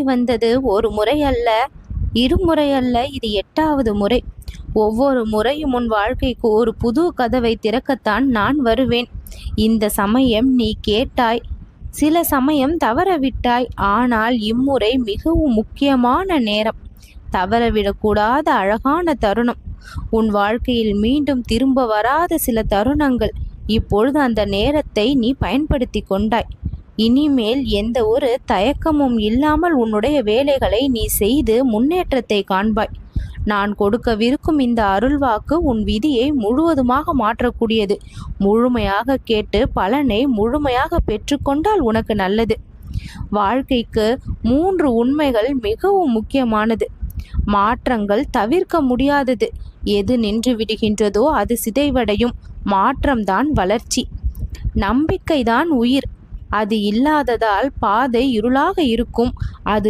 வந்தது ஒரு முறை அல்ல, இருமுறை அல்ல, இது 8வது முறை. ஒவ்வொரு முறையும் உன் வாழ்க்கைக்கு ஒரு புது கதவை திறக்கத்தான் நான் வருவேன். இந்த சமயம் நீ கேட்டாய், சில சமயம் தவறவிட்டாய். ஆனால் இம்முறை மிகவும் முக்கியமான நேரம், தவறவிடக்கூடாத அழகான தருணம். உன் வாழ்க்கையில் மீண்டும் திரும்ப வராத சில தருணங்கள். இப்பொழுது அந்த நேரத்தை நீ பயன்படுத்தி கொண்டாய். இனிமேல் எந்த ஒரு தயக்கமும் இல்லாமல் உன்னுடைய வேலைகளை நீ செய்து முன்னேற்றத்தை காண்பாய். நான் கொடுக்கவிருக்கும் இந்த அருள்வாக்கு உன் விதியை முழுவதுமாக மாற்றக்கூடியது. முழுமையாக கேட்டு பலனை முழுமையாக பெற்றுக்கொண்டால் உனக்கு நல்லது. வாழ்க்கைக்கு 3 உண்மைகள் மிகவும் முக்கியமானது. மாற்றங்கள் தவிர்க்க முடியாதது. எது நின்று விடுகின்றதோ அது சிதைவடையும். மாற்றம்தான் வளர்ச்சி. நம்பிக்கைதான் உயிர். அது இல்லாததால் பாதை இருளாக இருக்கும். அது